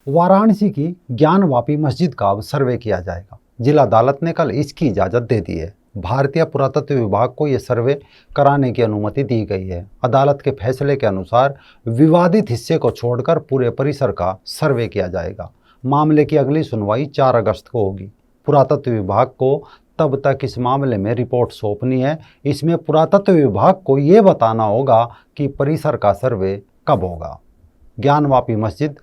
वाराणसी की ज्ञानवापी मस्जिद का अब सर्वे किया जाएगा। जिला अदालत ने कल इसकी इजाज़त दे दी है। भारतीय पुरातत्व विभाग को यह सर्वे कराने की अनुमति दी गई है। अदालत के फैसले के अनुसार विवादित हिस्से को छोड़कर पूरे परिसर का सर्वे किया जाएगा। मामले की अगली सुनवाई 4 अगस्त को होगी। पुरातत्व विभाग को तब तक इस मामले में रिपोर्ट सौंपनी है। इसमें पुरातत्व विभाग को ये बताना होगा कि परिसर का सर्वे कब होगा। ज्ञानवापी मस्जिद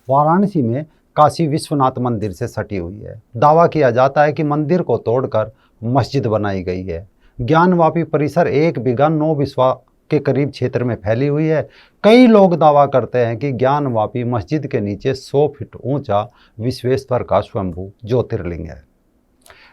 वाराणसी में काशी विश्वनाथ मंदिर से सटी हुई है। दावा किया जाता है कि मंदिर को तोड़कर मस्जिद बनाई गई है। ज्ञानवापी परिसर 1 बीघा 9 बिस्वा के करीब क्षेत्र में फैली हुई है। कई लोग दावा करते हैं कि ज्ञानवापी मस्जिद के नीचे 100 फीट ऊंचा विश्वेश्वर का स्वयंभू ज्योतिर्लिंग है।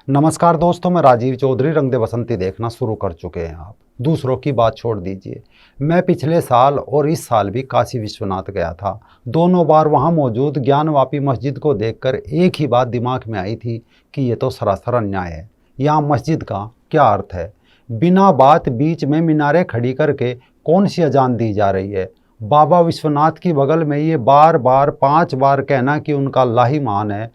नमस्कार दोस्तों, मैं राजीव चौधरी। रंग दे बसंती देखना शुरू कर चुके हैं आप। दूसरों की बात छोड़ दीजिए। मैं पिछले साल और इस साल भी काशी विश्वनाथ गया था। दोनों बार वहां मौजूद ज्ञानवापी मस्जिद को देखकर एक ही बात दिमाग में आई थी कि ये तो सरासर अन्याय है। यहाँ मस्जिद का क्या अर्थ है? बिना बात बीच में मीनारें खड़ी करके कौन सी अजान दी जा रही है? बाबा विश्वनाथ की बगल में ये बार बार 5 बार कहना कि उनका अल्लाह ही महान है,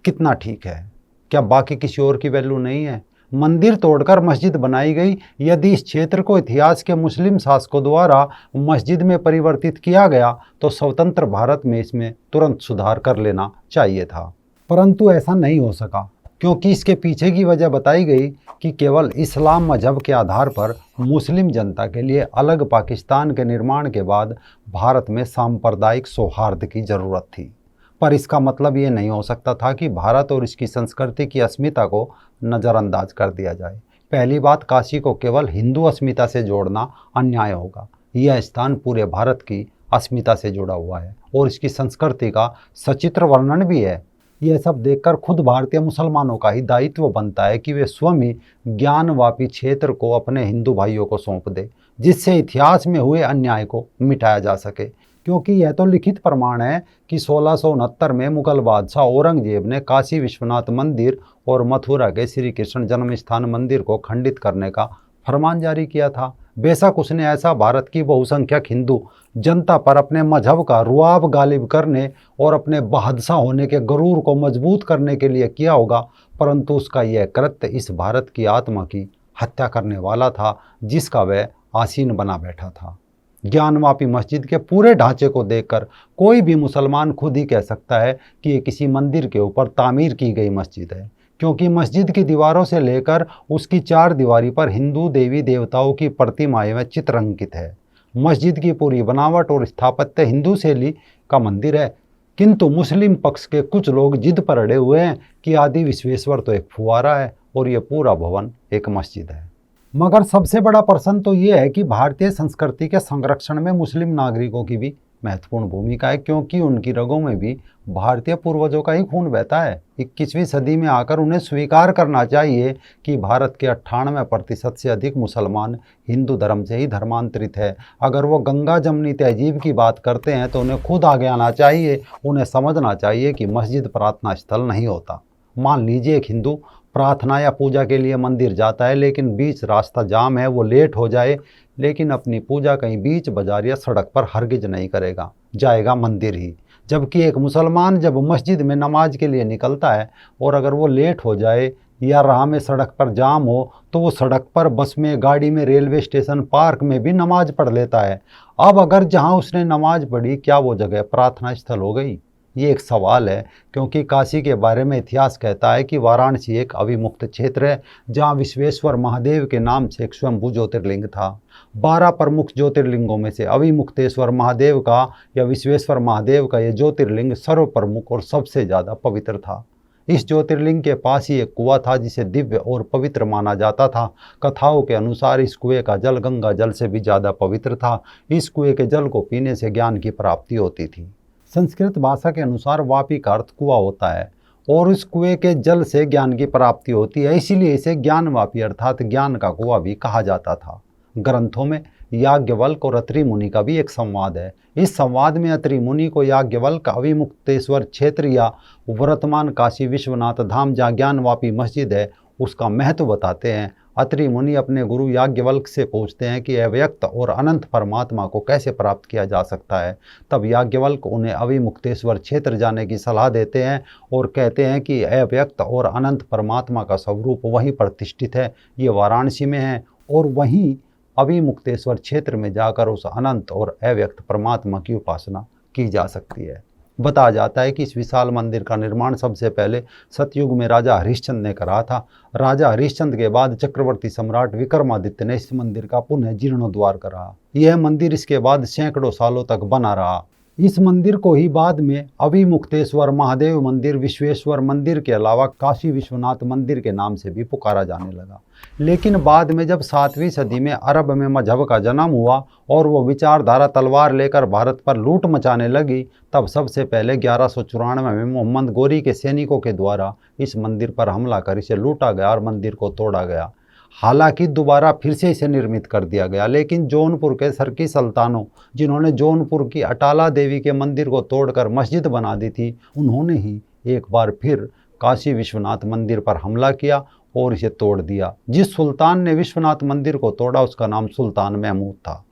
कितना ठीक है? क्या बाकी किसी और की वैल्यू नहीं है? मंदिर तोड़कर मस्जिद बनाई गई। यदि इस क्षेत्र को इतिहास के मुस्लिम शासकों द्वारा मस्जिद में परिवर्तित किया गया तो स्वतंत्र भारत में इसमें तुरंत सुधार कर लेना चाहिए था, परंतु ऐसा नहीं हो सका, क्योंकि इसके पीछे की वजह बताई गई कि केवल इस्लाम मजहब के आधार पर मुस्लिम जनता के लिए अलग पाकिस्तान के निर्माण के बाद भारत में सांप्रदायिक सौहार्द की जरूरत थी। पर इसका मतलब ये नहीं हो सकता था कि भारत और इसकी संस्कृति की अस्मिता को नज़रअंदाज कर दिया जाए। पहली बात, काशी को केवल हिंदू अस्मिता से जोड़ना अन्याय होगा। यह स्थान पूरे भारत की अस्मिता से जुड़ा हुआ है और इसकी संस्कृति का सचित्र वर्णन भी है। यह सब देखकर खुद भारतीय मुसलमानों का ही दायित्व बनता है कि वे स्वयं ही ज्ञानवापी क्षेत्र को अपने हिंदू भाइयों को सौंप दे, जिससे इतिहास में हुए अन्याय को मिटाया जा सके। क्योंकि यह तो लिखित प्रमाण है कि 1669 में मुगल बादशाह औरंगजेब ने काशी विश्वनाथ मंदिर और मथुरा के श्री कृष्ण जन्म स्थान मंदिर को खंडित करने का फरमान जारी किया था। बेशक उसने ऐसा भारत की बहुसंख्यक हिंदू जनता पर अपने मजहब का रुआब गालिब करने और अपने बादशाह होने के गरूर को मजबूत करने के लिए किया होगा, परंतु उसका यह कृत्य इस भारत की आत्मा की हत्या करने वाला था, जिसका वह आसीन बना बैठा था। ज्ञानवापी मस्जिद के पूरे ढांचे को देखकर कोई भी मुसलमान खुद ही कह सकता है कि ये किसी मंदिर के ऊपर तामीर की गई मस्जिद है, क्योंकि मस्जिद की दीवारों से लेकर उसकी 4 दीवारी पर हिंदू देवी देवताओं की प्रतिमाएं व चित्र अंकित है। मस्जिद की पूरी बनावट और स्थापत्य हिंदू शैली का मंदिर है, किंतु मुस्लिम पक्ष के कुछ लोग जिद पर अड़े हुए हैं कि आदि विश्वेश्वर तो एक फुवारा है और ये पूरा भवन एक मस्जिद है। मगर सबसे बड़ा प्रश्न तो ये है कि भारतीय संस्कृति के संरक्षण में मुस्लिम नागरिकों की भी महत्वपूर्ण भूमिका है, क्योंकि उनकी रगों में भी भारतीय पूर्वजों का ही खून बहता है। 21वीं सदी में आकर उन्हें स्वीकार करना चाहिए कि भारत के 98% से अधिक मुसलमान हिंदू धर्म से ही धर्मांतरित है। अगर वो गंगा जमनी तहजीब की बात करते हैं तो उन्हें खुद आगे आना चाहिए। उन्हें समझना चाहिए कि मस्जिद प्रार्थना स्थल नहीं होता। मान लीजिए एक हिंदू प्रार्थना या पूजा के लिए मंदिर जाता है, लेकिन बीच रास्ता जाम है, वो लेट हो जाए, लेकिन अपनी पूजा कहीं बीच बाजार या सड़क पर हरगिज नहीं करेगा, जाएगा मंदिर ही। जबकि एक मुसलमान जब मस्जिद में नमाज के लिए निकलता है और अगर वो लेट हो जाए या राह में सड़क पर जाम हो तो वो सड़क पर, बस में, गाड़ी में, रेलवे स्टेशन, पार्क में भी नमाज पढ़ लेता है। अब अगर जहाँ उसने नमाज पढ़ी, क्या वो जगह प्रार्थना स्थल हो गई? ये एक सवाल है, क्योंकि काशी के बारे में इतिहास कहता है कि वाराणसी एक अविमुक्त क्षेत्र है जहाँ विश्वेश्वर महादेव के नाम से एक स्वयंभू ज्योतिर्लिंग था। 12 प्रमुख ज्योतिर्लिंगों में से अविमुक्तेश्वर महादेव का या विश्वेश्वर महादेव का यह ज्योतिर्लिंग सर्वप्रमुख और सबसे ज़्यादा पवित्र था। इस ज्योतिर्लिंग के पास ही एक कुआं था जिसे दिव्य और पवित्र माना जाता था। कथाओं के अनुसार इस कुएं का जल गंगा जल से भी ज़्यादा पवित्र था। इस कुएं के जल को पीने से ज्ञान की प्राप्ति होती थी। संस्कृत भाषा के अनुसार वापी का अर्थ कुआं होता है और इस कुएं के जल से ज्ञान की प्राप्ति होती है, इसीलिए इसे ज्ञानवापी अर्थात ज्ञान का कुआं भी कहा जाता था। ग्रंथों में याज्ञवल्क्य और अत्रि मुनि का भी एक संवाद है। इस संवाद में अत्रि मुनि को याज्ञवल्क्य अविमुक्तेश्वर क्षेत्र या वर्तमान काशी विश्वनाथ धाम जहाँ ज्ञानवापी मस्जिद है उसका महत्व बताते हैं अत्रि मुनि अपने गुरु याज्ञवल्क्य से पूछते हैं कि अव्यक्त और अनंत परमात्मा को कैसे प्राप्त किया जा सकता है। तब याज्ञवल्क्य उन्हें अविमुक्तेश्वर क्षेत्र जाने की सलाह देते हैं और कहते हैं कि अव्यक्त और अनंत परमात्मा का स्वरूप वहीं प्रतिष्ठित है, ये वाराणसी में है, और वहीं अविमुक्तेश्वर क्षेत्र में जाकर उस अनंत और अव्यक्त परमात्मा की उपासना की जा सकती है। बताया जाता है कि इस विशाल मंदिर का निर्माण सबसे पहले सतयुग में राजा हरिश्चंद्र ने करा था। राजा हरिश्चंद्र के बाद चक्रवर्ती सम्राट विक्रमादित्य ने इस मंदिर का पुनः जीर्णोद्धार करा। यह मंदिर इसके बाद सैकड़ों सालों तक बना रहा। इस मंदिर को ही बाद में अविमुक्तेश्वर महादेव मंदिर, विश्वेश्वर मंदिर के अलावा काशी विश्वनाथ मंदिर के नाम से भी पुकारा जाने लगा। लेकिन बाद में जब 7वीं सदी में अरब में मजहब का जन्म हुआ और वो विचारधारा तलवार लेकर भारत पर लूट मचाने लगी, तब सबसे पहले 1194 में मोहम्मद गोरी के सैनिकों के द्वारा इस मंदिर पर हमला कर इसे लूटा गया और मंदिर को तोड़ा गया। हालांकि दोबारा फिर से इसे निर्मित कर दिया गया, लेकिन जौनपुर के सरकी सुल्तानों, जिन्होंने जौनपुर की अटाला देवी के मंदिर को तोड़कर मस्जिद बना दी थी, उन्होंने ही एक बार फिर काशी विश्वनाथ मंदिर पर हमला किया और इसे तोड़ दिया। जिस सुल्तान ने विश्वनाथ मंदिर को तोड़ा उसका नाम सुल्तान महमूद था।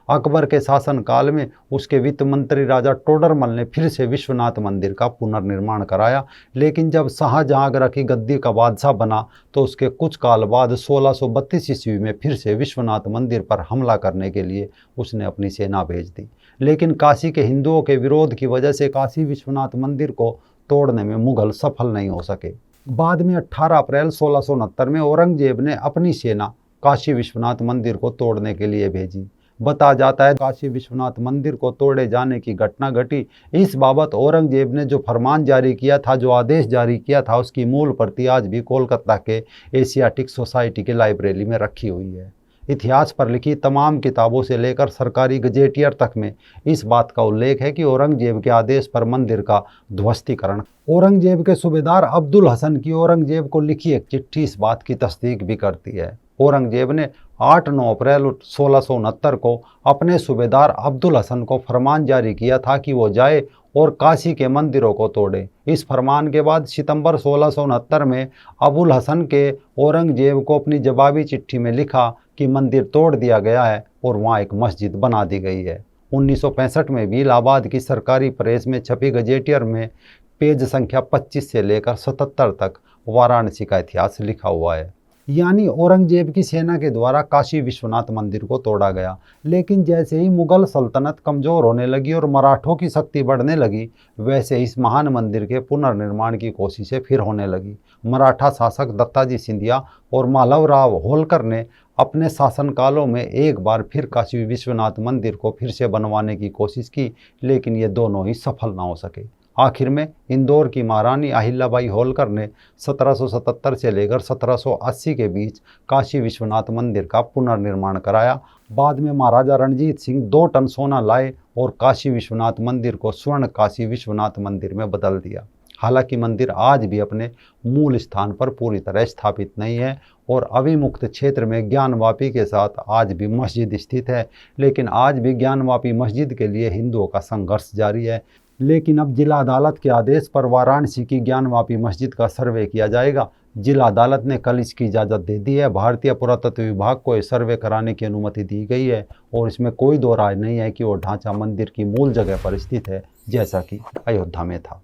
अकबर के शासनकाल में उसके वित्त मंत्री राजा टोडरमल ने फिर से विश्वनाथ मंदिर का पुनर्निर्माण कराया, लेकिन जब शाहजहां की गद्दी का बादशाह बना तो उसके कुछ काल बाद 1632 ईस्वी में फिर से विश्वनाथ मंदिर पर हमला करने के लिए उसने अपनी सेना भेज दी। लेकिन काशी के हिंदुओं के विरोध की वजह से काशी विश्वनाथ मंदिर को तोड़ने में मुगल सफल नहीं हो सके। बाद में 18 अप्रैल 1669 में औरंगजेब ने अपनी सेना काशी विश्वनाथ मंदिर को तोड़ने के लिए भेजी। बताया जाता है काशी विश्वनाथ मंदिर को तोड़े जाने की घटना घटी। इस बाबत औरंगजेब ने जो फरमान जारी किया था, जो आदेश जारी किया था, उसकी मूल प्रति आज भी कोलकाता के एशियाटिक सोसाइटी की लाइब्रेरी में रखी हुई है। इतिहास पर लिखी तमाम किताबों से लेकर सरकारी गजेटियर तक में इस बात का उल्लेख है कि औरंगजेब के आदेश पर मंदिर का ध्वस्तीकरण। औरंगजेब के सूबेदार अब्दुल हसन की औरंगजेब को लिखी एक चिट्ठी इस बात की तस्दीक भी करती है। औरंगजेब ने 8-9 अप्रैल 1669 को अपने सूबेदार अब्दुल हसन को फरमान जारी किया था कि वो जाए और काशी के मंदिरों को तोड़े। इस फरमान के बाद सितंबर 1669 में अबुल हसन के औरंगजेब को अपनी जवाबी चिट्ठी में लिखा कि मंदिर तोड़ दिया गया है और वहाँ एक मस्जिद बना दी गई है। 1965 में भी इलाहाबाद की सरकारी प्रेस में छपी गजेटियर में पेज संख्या 25 से लेकर 77 तक वाराणसी का इतिहास लिखा हुआ है। यानी औरंगजेब की सेना के द्वारा काशी विश्वनाथ मंदिर को तोड़ा गया। लेकिन जैसे ही मुगल सल्तनत कमज़ोर होने लगी और मराठों की शक्ति बढ़ने लगी, वैसे इस महान मंदिर के पुनर्निर्माण की कोशिशें फिर होने लगी। मराठा शासक दत्ताजी सिंधिया और मालवराव होलकर ने अपने शासनकालों में एक बार फिर काशी विश्वनाथ मंदिर को फिर से बनवाने की कोशिश की, लेकिन ये दोनों ही सफल ना हो सके। आखिर में इंदौर की महारानी अहिल्याबाई होलकर ने 1777 से लेकर 1780 के बीच काशी विश्वनाथ मंदिर का पुनर्निर्माण कराया। बाद में महाराजा रणजीत सिंह 2 टन सोना लाए और काशी विश्वनाथ मंदिर को स्वर्ण काशी विश्वनाथ मंदिर में बदल दिया। हालांकि मंदिर आज भी अपने मूल स्थान पर पूरी तरह स्थापित नहीं है और अविमुक्त क्षेत्र में ज्ञानवापी के साथ आज भी मस्जिद स्थित है, लेकिन आज भी ज्ञानवापी मस्जिद के लिए हिंदुओं का संघर्ष जारी है। लेकिन अब जिला अदालत के आदेश पर वाराणसी की ज्ञानवापी मस्जिद का सर्वे किया जाएगा। जिला अदालत ने कल इसकी इजाज़त दे दी है। भारतीय पुरातत्व विभाग को इस सर्वे कराने की अनुमति दी गई है और इसमें कोई दो राय नहीं है कि वो ढांचा मंदिर की मूल जगह पर स्थित है, जैसा कि अयोध्या में था।